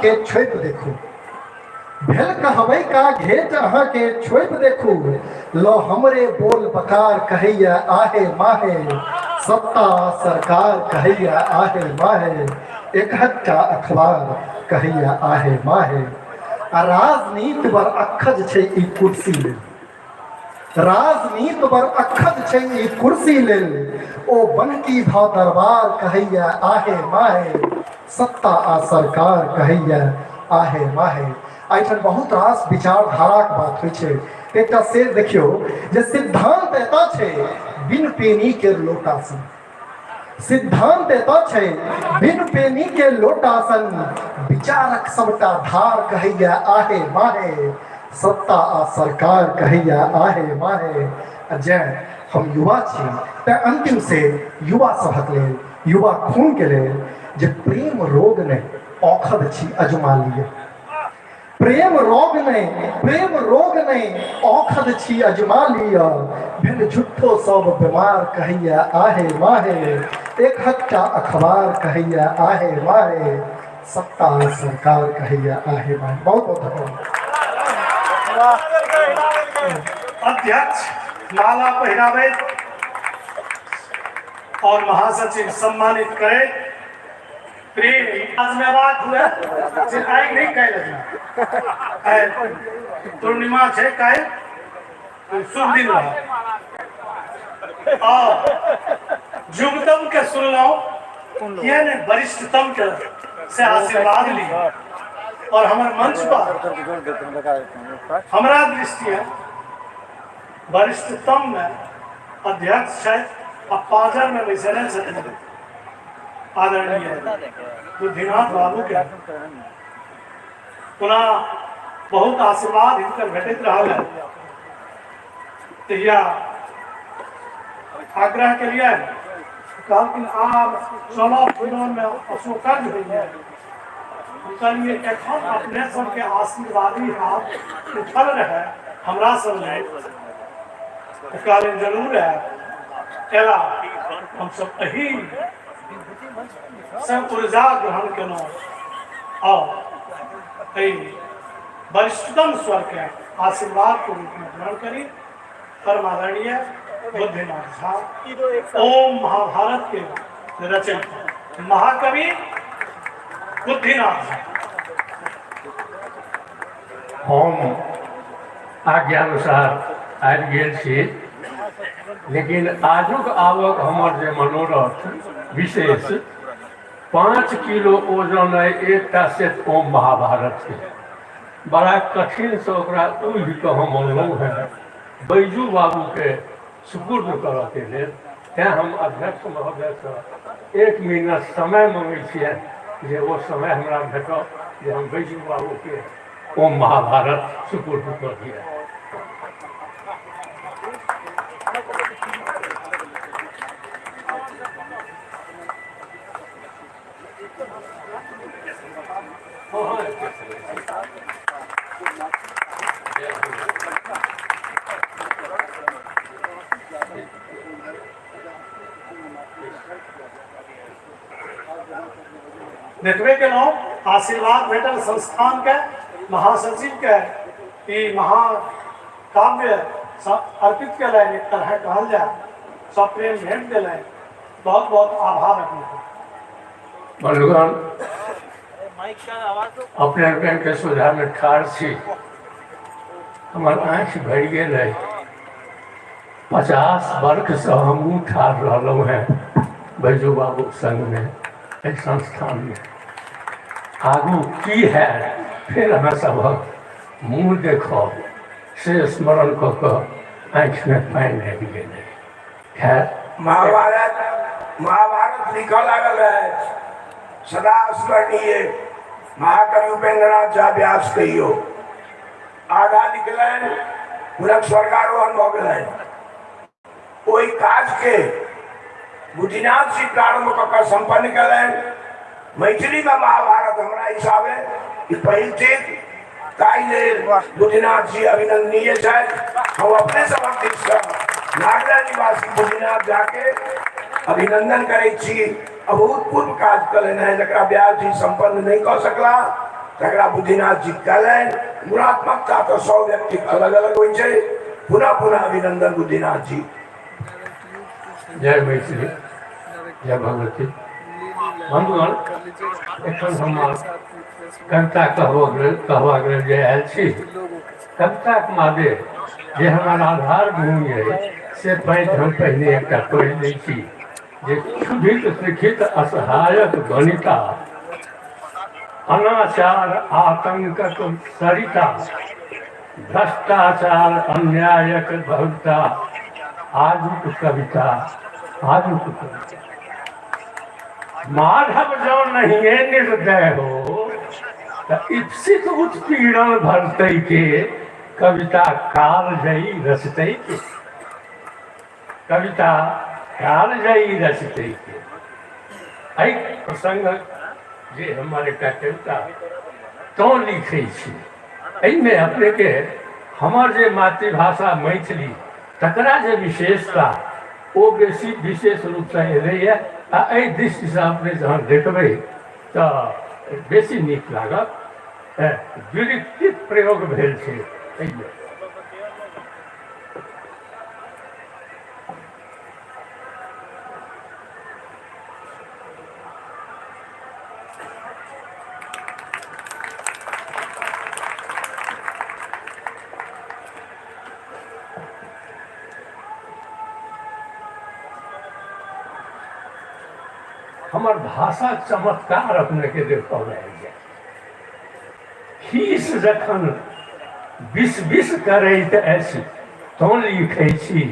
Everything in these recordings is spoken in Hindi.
के छोप देखू भेल कहबै का घेट अहाँ के छोप देखू लो हमरे बोल बकार कहैया आहे माहे सत्ता सरकार कहैया आहे माहे एकहट्ठा अखबार कहैया आहे माहे आ राजनीति बर अखज छै ई कुर्सी लेल राजनीति बर अखज छै ई कुर्सी लेल ओ बनकी भाव दरबार कहैया आहे माहे सत्ता आ सरकार कहैया आहे माहे। एहिठाम बहुत रास विचारधाराक बात होइ छै। एकटा शेर देखियो जे सिद्धांत एता छै बिन पेनी के लोटासन सिद्धांत एता छै बिन पेनी के लोटासन विचारक सबटा धार कहैया आहे माहे सत्ता आ सरकार कहैया आहे माहे। जय हम युवा छी त अंतिम से युवा सभक लेल युवा खून के लेल जे प्रेम रोग ने औखद छी अजमा लिया प्रेम रोग नहीं औखद छी अजमा लिया भेल झूठो सब बीमार कहैया आहे माहे एकहट्ठा अखबार कहैया आहे माहे सत्ता सरकार कहैया आहे माहे। बहुत बहुत धन्यवाद। अध्यक्ष माला पहिरावे और महासचिव सम्मानित करे। प्रेम आज में बात हुआ आई नहीं कह लगना पूर्णिमा छे कहे शुभ दिन रहा और युवतम के सुनलो किया ने वरिष्ठतम के से आशीर्वाद ली और हमारे मंच पर हमारा दृष्टि है वरिष्ठतम में अध्यक्ष शायद पाजर में बैठे छथिन आदरणीय बुद्धिनाथ बाबू के पुनः बहुत आशीर्वाद हिनकर भेटैत रहल है तहिया आग्रह के लिए कहलखिन आब चलब फिरन में अशोकज होइए हम कहलिए एखन अपने सबके आशीर्वादी हाथ उठल रहे हमरा सब ने कहलिन जरूर है एला हम सब अही सब ऊर्जा ग्रहण केलहुँ और वरिष्ठतम स्वर के आशीर्वाद के रूप में ग्रहण करी। परमादरणीय बुद्धिनाथ झा ओम महाभारत के रचयिता महाकवि बुद्धिनाथ झा हम आज्ञानुसार आबि गेल छी लेकिन आजुक आवक हमर जे मनोरथ विशेष 5 किलो ओजन है एकटा सेट ओम महाभारत के बड़ा कठिन से ओकरा उठि कऽ हम अनलहुँ हैं बैजू बाबू के सुपुर्द करऽ के लेल। तैं हम अध्यक्ष महोदय से 1 मिनट समय मांगै छियनि जे ओ समय हमरा भेटत जे हम बैजू बाबू के ओम महाभारत सुपुर्द कऽ दिए। देखबे केलहुँ आशीर्वाद भेटल संस्थान के महासचिव के ई महाकाव्य अर्पित कयलनि एक तरह कहल जाए सब प्रेम भेंट दिलनि बहुत बहुत आभार अपने बंधुगण अपने बैंक के सुधा में ठाढ़ छी हमार आँख भरि गेल है 50 वर्ष से हमहूँ ठाढ़ रहलहुँ हैं बैजू बाबू संग में संस्थान में आगू की है फिर अहाँ सबक मुँह देखब से स्मरण कऽ कऽ आँखि में पानि आबि गेल है। खैर महाभारत लिखा लागल है सदा स्मरणीय महाकवि उपेंद्रनाथ झा व्यास कहियो आगा लिखलन हुनक स्वर्गारोहण भऽ गेलनि ओहि काज के बुद्धिनाथ जी प्रारंभ कऽ कऽ संपन्न कयलनि। मैथिली में महाभारत हमरा हिसाबे पहिल चीज ताहि लेल बुद्धिनाथ जी अभिनंदनीय छथि। हम अपने सबक दिस सँ नागदा निवासी बुद्धिनाथ झा के अभिनंदन करै छी। अभूतपूर्व काज कयलनि हैं जकरा व्यास जी संपन्न नहीं कऽ सकला तकरा बुद्धिनाथ जी कहलें गुणात्मकता तो 100 व्यक्ति अलग अलग होइ छै। पुनः पुनः अभिनंदन बुद्धिनाथ जी। जय मैथिली, जय भगवती। बंधुगण, एखन हम कविता कहबाक लेल जे आयल छी, कविताक मादे जे हमर आधार भूमि अछि से पैठ हम पहिने एकटा पढ़ि लै छी जे क्षुधित लिखित असहायक गणिता, अनाचार आतंकक सरिता, भ्रष्टाचार अन्यायक भविता, आजुक कविता, आजुक कविता। माधव जो नहीं निर्दय हो त इप्सित उत्पीड़न भरतै के, कविता कालजयी रचतै के, कविता कालजयी रचतै के। एहि प्रसंग जे हमर एकटा कविता तो लिखै छी, एहिमे अपनेके हमर जे मातृभाषा मैथिली तकरा जे विशेषता ओ बेसी विशेष रूपसँ एलैए। आ एहि दृष्टिसँ अपने जहन देखबै तऽ बेसी नीक लागत। विरक्तिक प्रयोग भेल छै एहिमे। हमर भाषा चमत्कार अपने के देखऽ जाए। खीस जखन बिस बिस करैत अछि तो लिखै छी,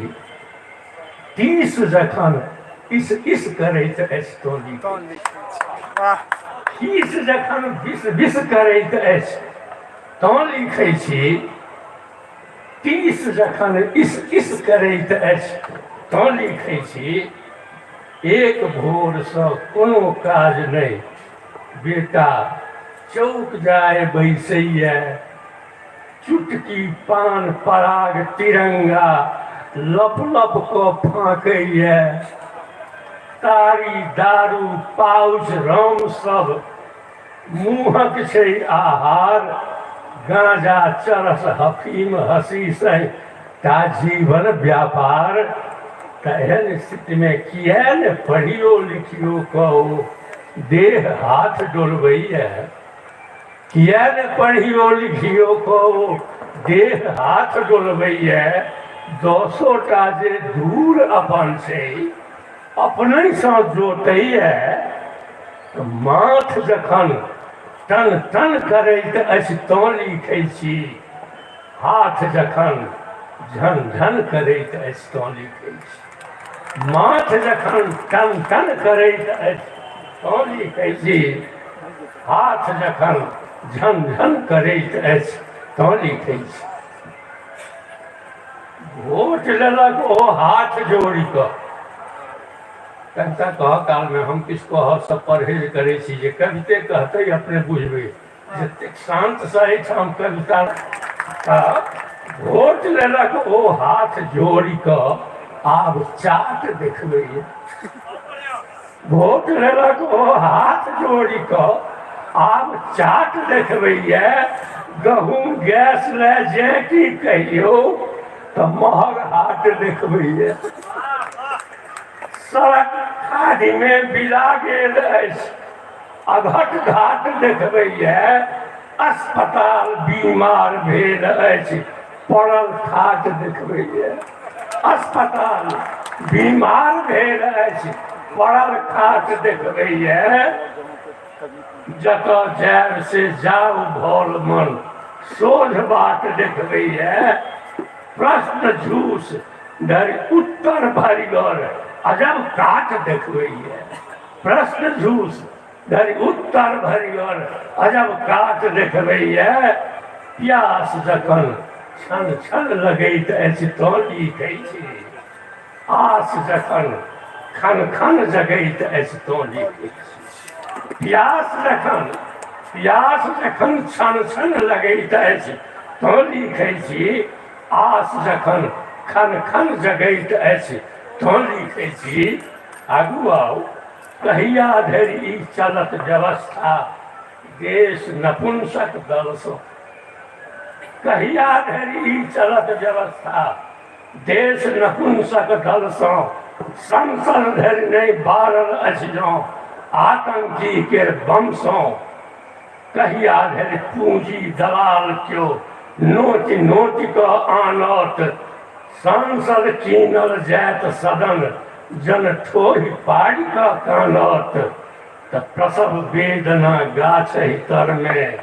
तीस जखन इस इस करैत अछि तो लिखै छी। खीस जखन बिस बिस करैत अछि तो लिखै छी, तीस जखन इस इस करैत अछि तो लिखै छी। एक भोरसँ कोनो काज नहि, बेटा चौक जाय बैसैया, चुटकी पान पराग तिरंगा लप लप कऽ फाँकैया। तारी दारू पाउच राम सब मुँहक छै आहार, गांजा चरस हफीम हसीसै ता जीवन व्यापार। एहन स्थितिमे किया ने पढ़ियो लिखियो कहो देह हाथ डोलबैया, किया ने पढ़ियो लिखियो कहो देह हाथ डोलबैया। 10 टा जे दूर अपन छै अपनेसँ जोतैया, माथ जखन टन टन करैत अछि तो लिखै छी, हाथ जखन झन झन करैत अछि तो लिखै छी। माथ जखन टन टन करैत अछि तो लिखै छी, हाथ जखन झन झन करैत अछि तो लिखै छी। वोट लेलक ओ हाथ जोड़ि कऽ। कविता कह कालमे हम किछु कहबसँ परहेज करै छी जे कविते कहतै अपने बुझबै। जतेक शान्तसँ एहिठाम कविता, वोट लेलक ओ हाथ जोड़ि कऽ आब चाट देखबैया। वोट लेलक ओ हाथ जोड़ि कऽ आब चाट देखबैया। गहूँम गैस लए जे की कहियो तऽ महग हाट देखबैया। सड़क खाधीमे बिला गेल अछि, अघट घाट देखबैया। अस्पताल बीमार भेल अछि, पड़ल खाट देखबैया। अस्पताल बीमार भेल अछि, पड़ल खाट देखबैया। जतऽ जायब से जाउ भल मन, सोझ बाट देखबैया। प्रश्न झूस धरि उत्तर भरिगर अजब काट देखबैया। प्रश्न झूस धरि उत्तर भरिगर अजब काट देखबैया। प्यास जखन छन छन लगैत अछि तो लिखै छी, आस जखन खन खन जगैत अछि तो लिखै छी। प्यास जखन छन छन लगैत अछि तो लिखै छी, आस जखन खन खन जगैत अछि तो लिखै छी। आगू आउ, कहिया धरि ई चलत व्यवस्था, देश नपुंसक दल सो कहिया धरि चलत व्यवस्था देश नपुंसक दल सो संसद धरि नहीं बारल अछि जौ आतंकी के बम सो कहिया धरि पूंजी दलाल क्यों नोच नोच क आनत सांसद कीनल जात सदन जन ठोहि पाड़ी का कानत त प्रसव वेदना गाछहि तर में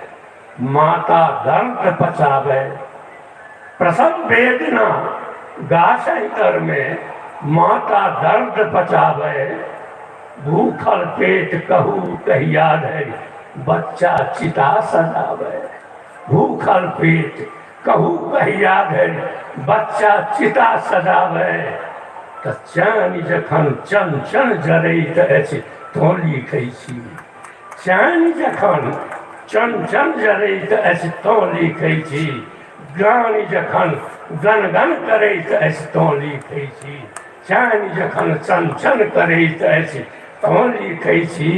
माता दर्द पचावे प्रसव वेदना गाछहि तर में माता दर्द पचावे भूखल पेट कहू कहिया धरि बच्चा चिता सजावे भूखल पेट कहू कहिया धरि बच्चा चिता सजावे त चानि जखन चन चन जरैत अछि तो लिखै छी चानि जखन चन चन जरैत अछि तो लिखै छी गानि जखन गन गन करैत अछि तो लिखै छी चानि जखन चन चन करैत अछि तो लिखै छी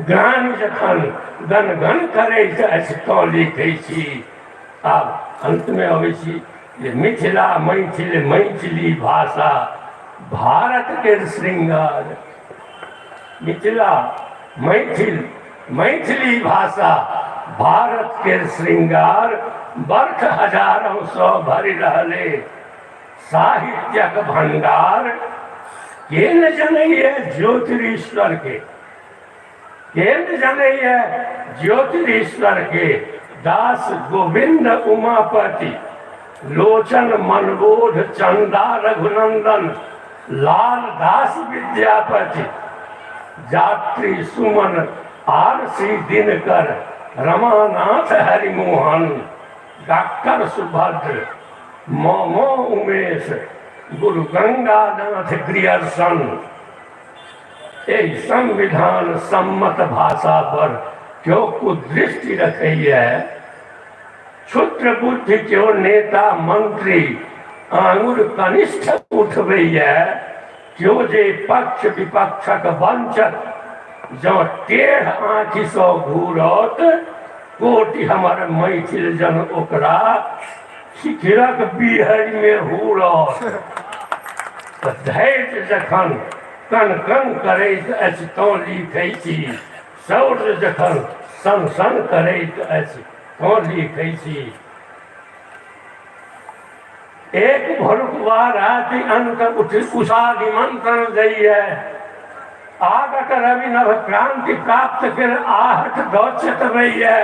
गानि जखन गन गन करैत अछि तो लिखै छी। आब अंत में अबै छी जे मिथिला मैथिल मैथिली भाषा भारत के श्रृंगार मिथिला मैथिल मैथिली भाषा भारत के श्रृंगार वर्ष हजारों सौ भरि रहले साहित्यक भंडार के न जनैये ज्योतिरीश्वर के न जनैये ज्योतिरीश्वर के दास गोविंद उमापति लोचन मनबोध चंदा रघुनंदन लाल दास विद्यापति जात्री सुमन आरसी दिनकर रमानाथ हरिमोहन डॉक्टर सुभद्र मोमो उमेश गुरु गंगानाथ ग्रियर्सन यही संविधान सम्मत भाषा पर क्यों कुदृष्टि रखैया क्षुद्र बुद्धि क्यों नेता मंत्री आंगुर कनिष्ठ उठबैया क्यों जे पक्ष विपक्षक वंचक जो टेढ़ आँखि सो घूरत कोटि हमर मैथिल जन ओकरा शिखरक बिहरि में हुरत धैर्य जखन कन कन करैत अछि तो लिखै छी शौर्य जखन सन सन करैत अछि तो लिखै छी। एक भोरुकवा राति अंत उठ उषा निमंत्रण दैये आगत रवि नभ क्रांति प्राप्त कर आहट दो चतवैये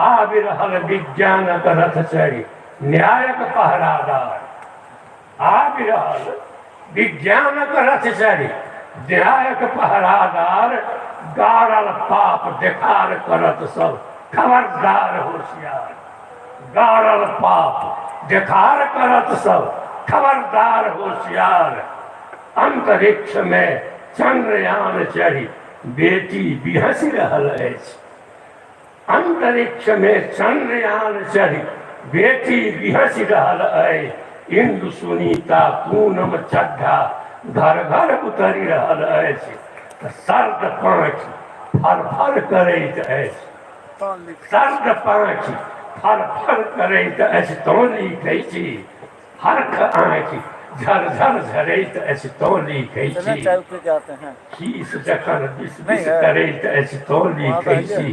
आबिरहल विज्ञानक रथ चढ़ी न्यायक पहरादार आबिरहल विज्ञानक रथ चढ़ी न्यायक पहरादार गारल पाप देखार करत सब खबरदार होशियार गारल पाप देखार करत सब खबरदार होशियार अंतरिक्ष में चंद्रयान चढ़ी बेटी बिहसी रहल अछि अंतरिक्ष में चंद्रयान चढ़ी बेटी बिहसी रहल अछि इंदु सुनीता पूनम चड्ढा घर घर उतरी रहल अछि सर्द पाँखि फर फर करैत अछि सर्द पाँखि फर फर करैत अछि तो लिखै छी हरख आँखि झरझर झरैत अछि तो लिखै छी खीस जखन बिस बिस करैत अछि तो लिखै छी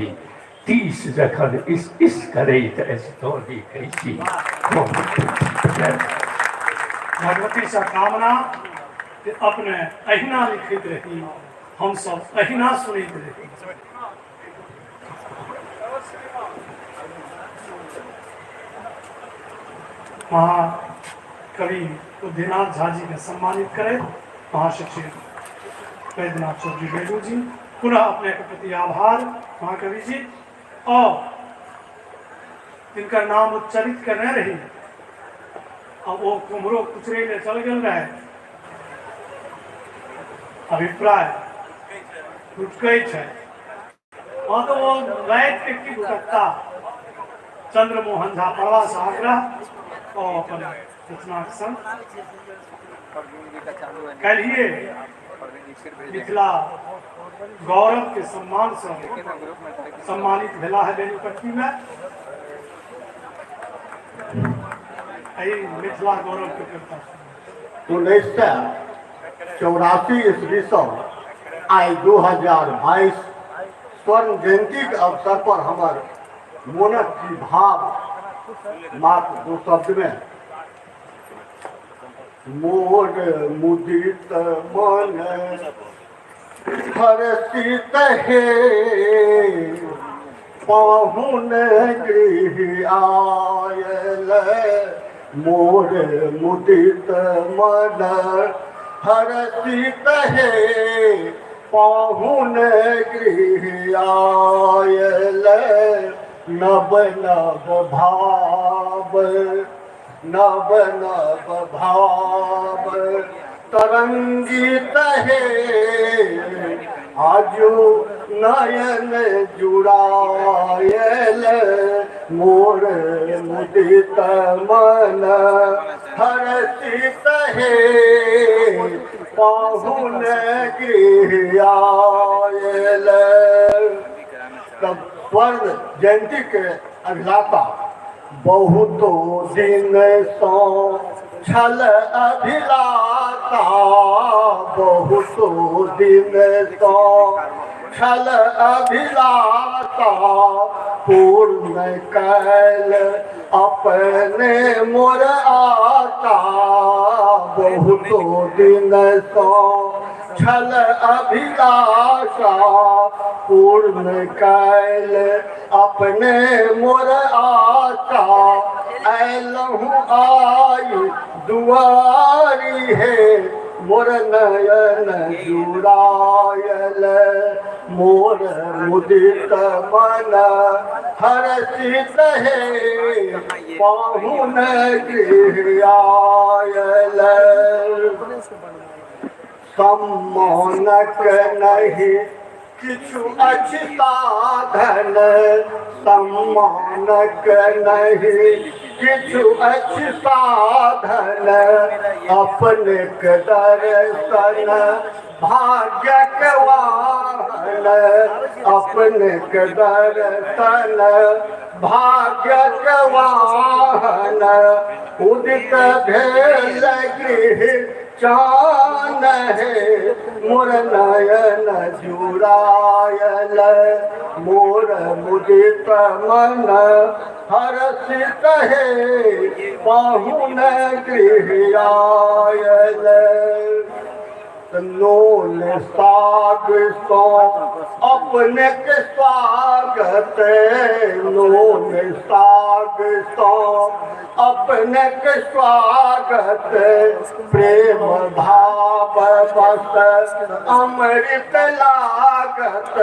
तीस जखन इस इस करैत अछि तो लिखै छी। भगवती से कामना कि अपने अहिना लिखित रही हम सब अहिना सुनैत रही। महाकवि बुद्धिनाथ झा जी ने सम्मानित करे महाशिक्षक वैद्यनाथ चौधरी बेलू जी पुनः अपने के प्रति आभार महाकवि जी और इनका नाम उच्चरित करने रही अब वो कुमरो कुचरे ले चल गए रहे अभिप्राय टूटकई है तो वो वैद के की भुटकता चंद्रमोहन झा प्रवास आग्रह और अपने रचना संग कल ही मिथिला गौरव के सम्मान से सम्मानित भेला है बेनीपट्टी में। मिथिला गौरव के प्रति 1984 ईस्वी से आई 2022 स्वर्ण जयंती के अवसर पर हमार मोनक की भाव मात्र 2 शब्द में मोर मुदित मन हर्षित हे पाहुन गृह आयल मोर मुदित मन हर्षित हे पाहुन गृह आयल नव नव भाव नव नव भाव तरंगित है आजो नयन जुड़ायल मोर मुदित मन हर्षित है पाहुन गृह आयल। तब स्वर्ण जयंती के अभिलाषा बहुतो दिन सो छल अभिलाषा बहुतो दिन सो छल अभिलाषा पूर्ण कैल अपने मोर आशा बहुतो दिन सो छल अभिलाषा पूर्ण कैल अपने मोर आशा ऐलहु आई दुआरी है मोर नयन जुड़ायल मोर मुदित मन हर्षित है पाहुन गृह आयल। सम्मानक नहीं किछु अछि साधन सम्मानक नहीं किछु अछि साधन अपने के दर्शन भाग्यक वाहन अपने के दर्शन भाग्यक वाहन उदित भेल गृह चान है मोर नयन जुड़ायल मोर मुदित मन हर्षित है पाहुन गृह आयल। नोन साग सो अपने के स्वागत नोन साग सो अपने के स्वागत प्रेम भाव बस अमृत लागत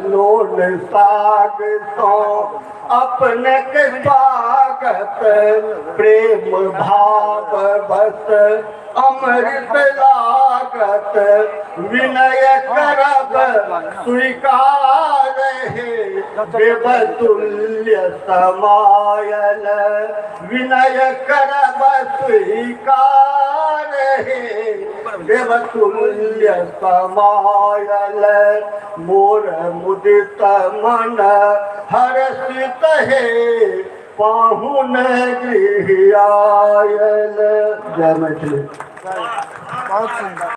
नोन साग सो अपने के स्वागत प्रेम भाव बस अमृत लागत विनय करब स्वीकार है देवतुल्य समायल विनय करब स्वीकार है देवतुल्य समायल मोर मुदित मन हर्षित है पाहुन गृह आयल। जय मैथिली।